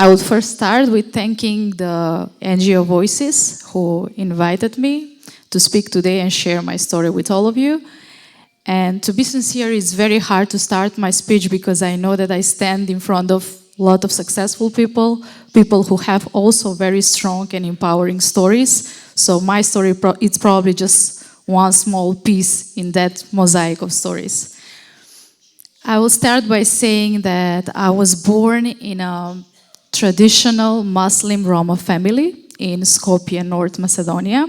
I would first start with thanking the NGO Voices who invited me to speak today and share my story with all of you. And to be sincere, it's very hard to start my speech because I know that I stand in front of a lot of successful people, people who have also very strong and empowering stories. So my story, it's probably just one small piece in that mosaic of stories. I will start by saying that I was born in a traditional Muslim Roma family in Skopje, North Macedonia.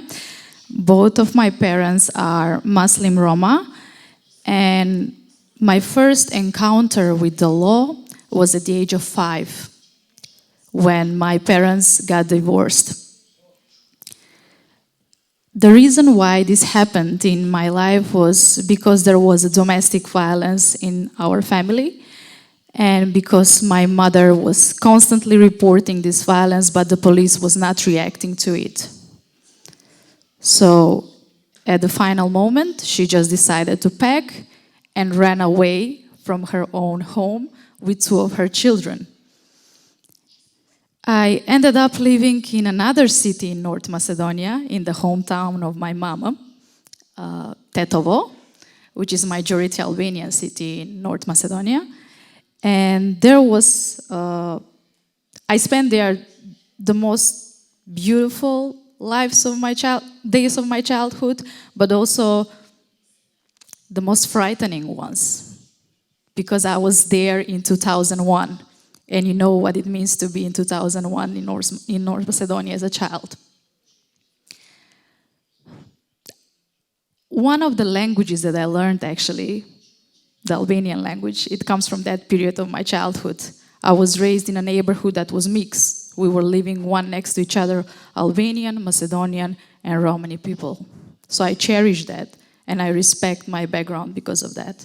Both of my parents are Muslim Roma, and my first encounter with the law was at the age of 5, when my parents got divorced. The reason why this happened in my life was because there was a domestic violence in our family, and because my mother was constantly reporting this violence, but the police was not reacting to it. So at the final moment, she just decided to pack and ran away from her own home with 2 of her children. I ended up living in another city in North Macedonia, in the hometown of my mama, Tetovo, which is a majority Albanian city in North Macedonia. And there was, I spent there the most beautiful days of my childhood, but also the most frightening ones, because I was there in 2001. And you know what it means to be in 2001 in North Macedonia as a child. One of the languages that I learned, actually, the Albanian language, it comes from that period of my childhood. I was raised in a neighborhood that was mixed. We were living one next to each other, Albanian, Macedonian, and Romani people. So I cherish that, and I respect my background because of that.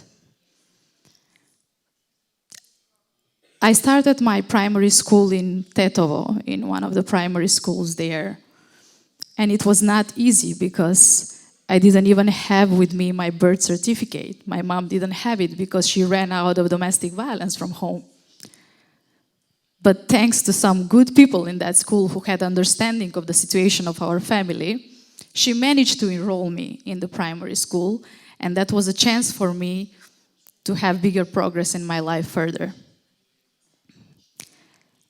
I started my primary school in Tetovo, in one of the primary schools there. And it was not easy because I didn't even have with me my birth certificate. My mom didn't have it because she ran out of domestic violence from home. But thanks to some good people in that school who had understanding of the situation of our family, she managed to enroll me in the primary school, and that was a chance for me to have bigger progress in my life further.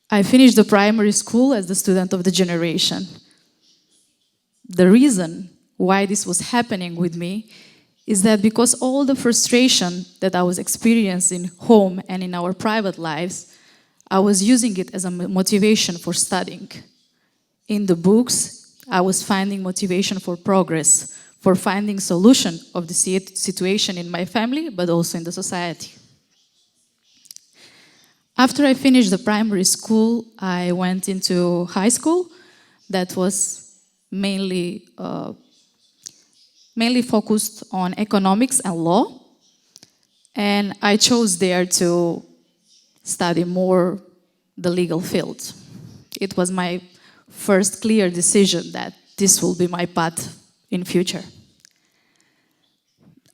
I finished the primary school as the student of the generation. The reason why this was happening with me is that because all the frustration that I was experiencing home and in our private lives, I was using it as a motivation for studying. In the books, I was finding motivation for progress, for finding solution of the situation in my family, but also in the society. After I finished the primary school, I went into high school that was mainly focused on economics and law. And I chose there to study more the legal field. It was my first clear decision that this will be my path in future.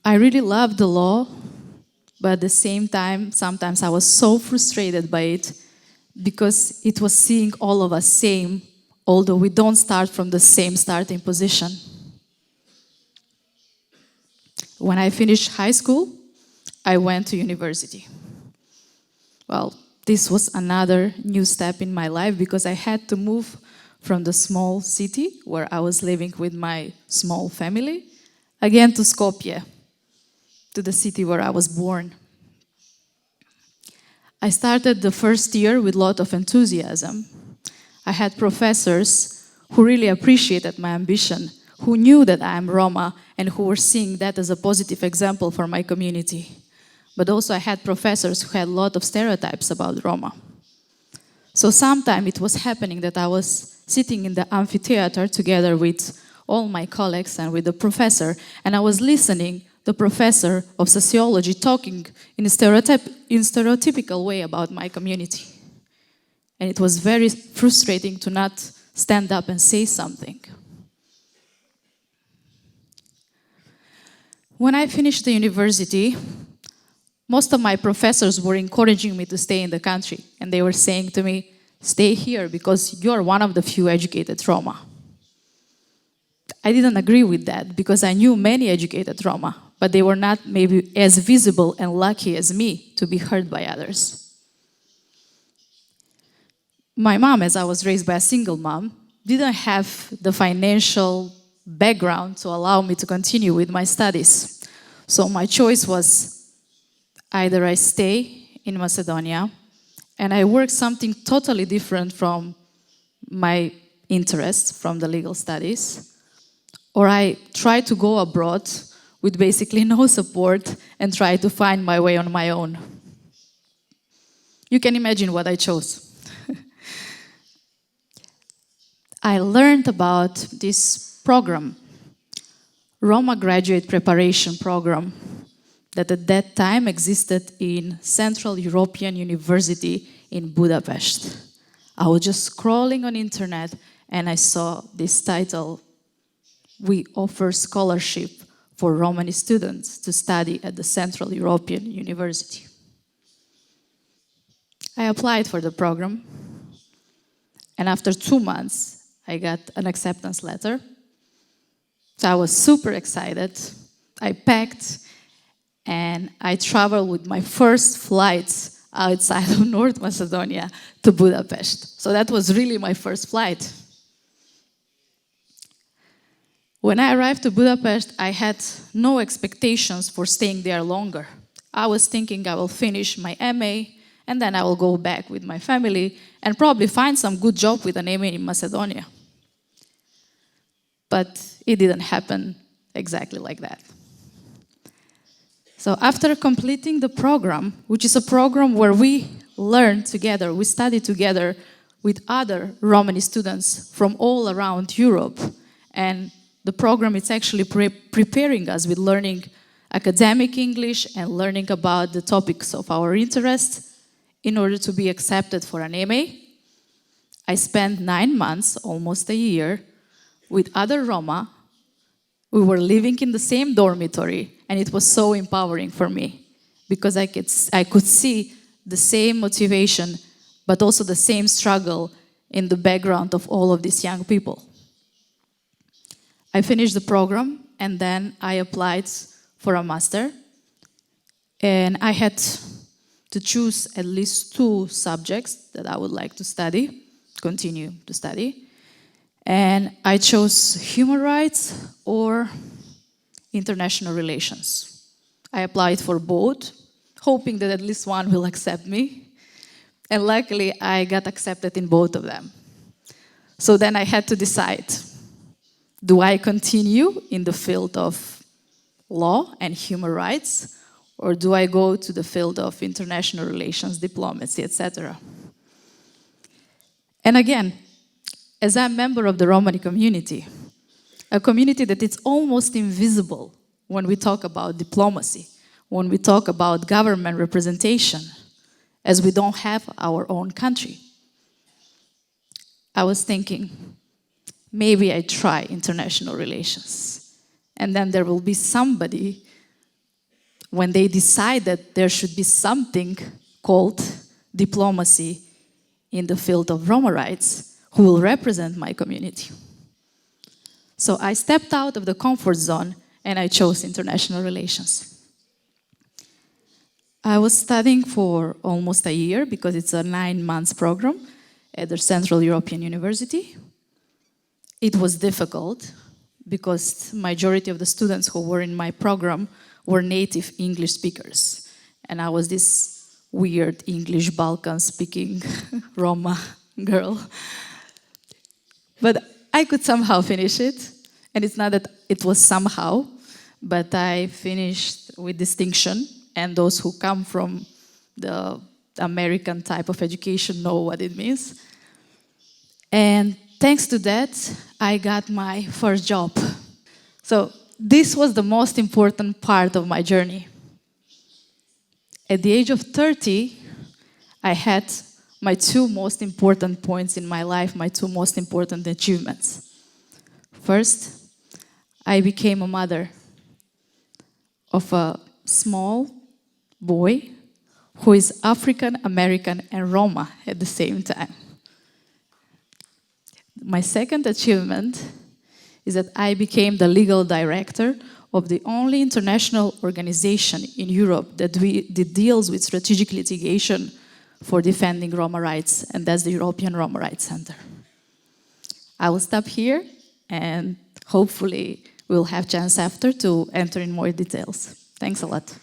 I really loved the law, but at the same time, sometimes I was so frustrated by it because it was seeing all of us same, although we don't start from the same starting position. When I finished high school, I went to university. Well, this was another new step in my life because I had to move from the small city where I was living with my small family, again to Skopje, to the city where I was born. I started the first year with a lot of enthusiasm. I had professors who really appreciated my ambition, who knew that I am Roma and who were seeing that as a positive example for my community. But also I had professors who had a lot of stereotypes about Roma. So sometimes it was happening that I was sitting in the amphitheater together with all my colleagues and with the professor, and I was listening the professor of sociology talking in a stereotypical way about my community. And it was very frustrating to not stand up and say something. When I finished the university, most of my professors were encouraging me to stay in the country. And they were saying to me, stay here because you're one of the few educated Roma. I didn't agree with that because I knew many educated Roma, but they were not maybe as visible and lucky as me to be heard by others. My mom, as I was raised by a single mom, didn't have the financial background to allow me to continue with my studies. So my choice was either I stay in Macedonia and I work something totally different from my interests from the legal studies, or I try to go abroad with basically no support and try to find my way on my own. You can imagine what I chose. I learned about this program, Roma Graduate Preparation Program, that at that time existed in Central European University in Budapest. I was just scrolling on internet and I saw this title, "We offer scholarship for Romani students to study at the Central European University." I applied for the program, and after 2 months, I got an acceptance letter. So I was super excited. I packed and I traveled with my first flights outside of North Macedonia to Budapest. So that was really my first flight. When I arrived to Budapest, I had no expectations for staying there longer. I was thinking I will finish my MA and then I will go back with my family and probably find some good job with an MA in Macedonia. But it didn't happen exactly like that. So after completing the program, which is a program where we learn together, we study together with other Romani students from all around Europe, and the program is actually preparing us with learning academic English and learning about the topics of our interest in order to be accepted for an MA. I spent 9 months, almost a year, with other Roma. We were living in the same dormitory, and it was so empowering for me because I could see the same motivation, but also the same struggle in the background of all of these young people. I finished the program, and then I applied for a master, and I had to choose at least 2 subjects that I would like to study, continue to study. And I chose human rights or international relations. I applied for both, hoping that at least one will accept me. And luckily, I got accepted in both of them. So then I had to decide, do I continue in the field of law and human rights, or do I go to the field of international relations, diplomacy, etc.? And again, as I'm a member of the Romani community, a community that is almost invisible when we talk about diplomacy, when we talk about government representation, as we don't have our own country. I was thinking, maybe I try international relations. And then there will be somebody, when they decide that there should be something called diplomacy in the field of Roma rights, who will represent my community. So I stepped out of the comfort zone and I chose international relations. I was studying for almost a year because it's a 9-month program at the Central European University. It was difficult because the majority of the students who were in my program were native English speakers. And I was this weird English Balkan speaking Roma girl. But I could somehow finish it. And it's not that it was somehow, but I finished with distinction. And those who come from the American type of education know what it means. And thanks to that, I got my first job. So this was the most important part of my journey. At the age of 30, I had my 2 most important points in my life, my 2 most important achievements. First, I became a mother of a small boy who is African American and Roma at the same time. my second achievement is that I became the legal director of the only international organization in Europe that deals with strategic litigation for defending Roma rights, and that's the European Roma Rights Center. I will stop here, and hopefully we'll have chance after to enter in more details. Thanks a lot.